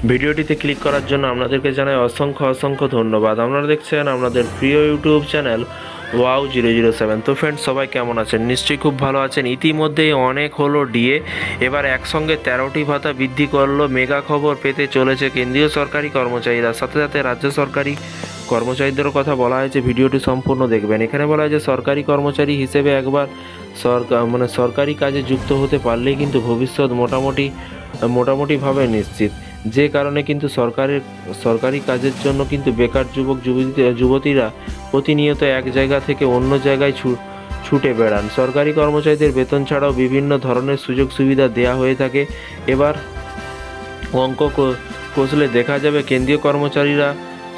ভিডিওটিতে ক্লিক করার জন্য আপনাদেরকে জানাই অসংখ্য ধন্যবাদ। আপনারা দেখছেন আপনাদের প্রিয় ইউটিউব চ্যানেল wow007। তো ফ্রেন্ডস, সবাই কেমন আছেন? নিশ্চয়ই খুব ভালো আছেন। ইতিমধ্যেই অনেক হলো ডিএ, এবার একসঙ্গে 13টি ভাতা বৃদ্ধি করলো। মেগা খবর পেতে চলেছে কেন্দ্রীয় সরকারি কর্মচারীরা, সাথে সাথে রাজ্য সরকারি কর্মচারীদেরও কথা বলা হয়েছে। ভিডিওটি সম্পূর্ণ দেখবেন। এখানে বলা হয়েছে সরকারি কর্মচারী হিসেবে একবার সরকারি কাজে যুক্ত হতে পারলেই কিন্তু ভবিষ্যৎ মোটামুটিভাবে নিশ্চিত। যে কারণে কিন্তু সরকারি কাজের জন্য কিন্তু বেকার যুবতীরা প্রতিনিয়ত এক জায়গা থেকে অন্য জায়গায় ছুটে বেড়ান। সরকারি কর্মচারীদের বেতন ছাড়াও বিভিন্ন ধরনের সুযোগ সুবিধা দেওয়া হয়ে থাকে। এবার অঙ্ক কষলে দেখা যাবে কেন্দ্রীয় কর্মচারীরা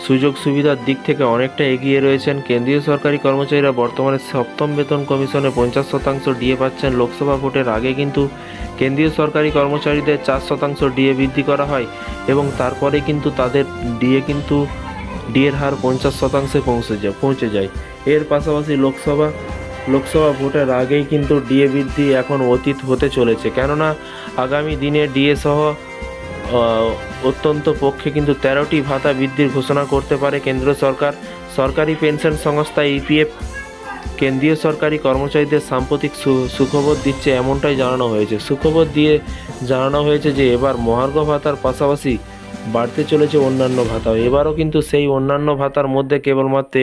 সুযোগ সুবিধার দিক থেকে অনেকটা এগিয়ে রয়েছেন। কেন্দ্রীয় সরকারি কর্মচারীরা বর্তমানে সপ্তম বেতন কমিশনে 50% ডিএ পাচ্ছেন। লোকসভা ভোটের আগে কিন্তু কেন্দ্রীয় সরকারি কর্মচারীদের 4% ডিএ বৃদ্ধি করা হয় এবং তারপরে কিন্তু তাদের ডিএর হার 50%-এ পৌঁছে যায়। এর পাশাপাশি লোকসভা ভোটের আগেই কিন্তু ডিএ বৃদ্ধি এখন অতীত হতে চলেছে, কেননা আগামী দিনে ডিএ সহ অত্যন্ত পক্ষে কিন্তু 13টি ভাতা বৃদ্ধির ঘোষণা করতে পারে কেন্দ্র সরকার। সরকারি পেনশন সংস্থা ইপিএফ কেন্দ্রীয় সরকারি কর্মচারীদের সাম্প্রতিক সুখবর দিচ্ছে, এমনটাই জানানো হয়েছে। সুখবর দিয়ে জানানো হয়েছে যে এবার মহার্ঘ ভাতার পাশাপাশি বাড়তে চলেছে অন্যান্য ভাতাও। এবারও কিন্তু সেই অন্যান্য ভাতার মধ্যে কেবলমাত্র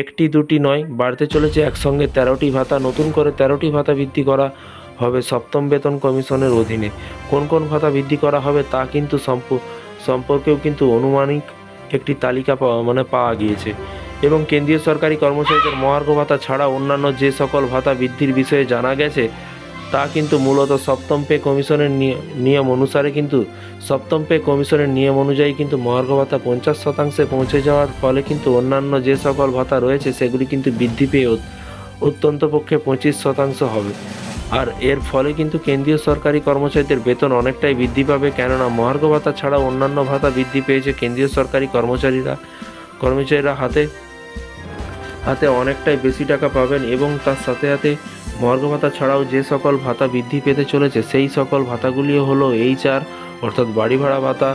একটি দুটি নয়, বাড়তে চলেছে একসঙ্গে 13টি ভাতা। নতুন করে 13টি ভাতা বৃদ্ধি করা হবে সপ্তম বেতন কমিশনের অধীনে। কোন কোন ভাতা বৃদ্ধি করা হবে তা কিন্তু সম্পর্কেও কিন্তু আনুমানিক একটি তালিকা পাওয়া গিয়েছে এবং কেন্দ্রীয় সরকারি কর্মচারীদের মহার্ঘ ভাতা ছাড়া অন্যান্য যে সকল ভাতা বৃদ্ধির বিষয়ে জানা গেছে তা কিন্তু মূলত সপ্তম পে কমিশনের নিয়ম অনুযায়ী কিন্তু মহার্ঘ ভাতা 50%-এ পৌঁছে যাওয়ার ফলে কিন্তু অন্যান্য যে সকল ভাতা রয়েছে সেগুলি কিন্তু বৃদ্ধি পেয়ে অত্যন্ত পক্ষে 25% হবে। আর এর ফলে কিন্তু কেন্দ্রীয় সরকারি কর্মচারীদের বেতন অনেকটাই বৃদ্ধি পাবে, কেননা মহার্ঘ ভাতা ছাড়াও অন্যান্য ভাতা বৃদ্ধি পেয়েছে। কেন্দ্রীয় সরকারি কর্মচারীরা হাতে অনেকটাই বেশি টাকা পাবেন এবং তার সাথে সাথে মহার্ঘ ভাতা ছাড়াও যে সকল ভাতা বৃদ্ধি পেতে চলেছে সেই সকল ভাতাগুলিও হলো HR, অর্থাৎ বাড়ি ভাড়া ভাতা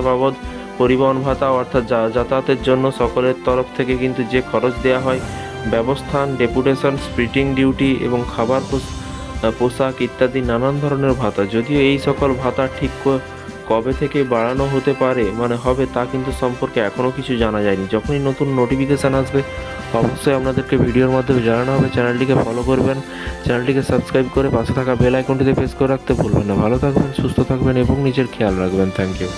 বাবদ, পরিবহন ভাতা অর্থাৎ যাতায়াতের জন্য সকলের তরফ থেকে কিন্তু যে খরচ দেওয়া হয়, ব্যবস্থান, ডেপুটেশন, স্প্লিটিং ডিউটি এবং খাবার, পোশাক ইত্যাদি নানান ধরনের ভাতা। যদিও এই সকল ভাতা ঠিক কবে থেকে বাড়ানো হতে পারে হবে তা কিন্তু সম্পর্কে এখনও কিছু জানা যায়নি। যখনই নতুন নোটিফিকেশান আসবে অবশ্যই আপনাদেরকে ভিডিওর মাধ্যমে জানানো হবে। চ্যানেলটিকে ফলো করবেন, চ্যানেলটিকে সাবস্ক্রাইব করে পাশে থাকা বেল আইকনটিতে প্রেস করে রাখতে ভুলবেন না। ভালো থাকবেন, সুস্থ থাকবেন এবং নিজের খেয়াল রাখবেন। Thank you.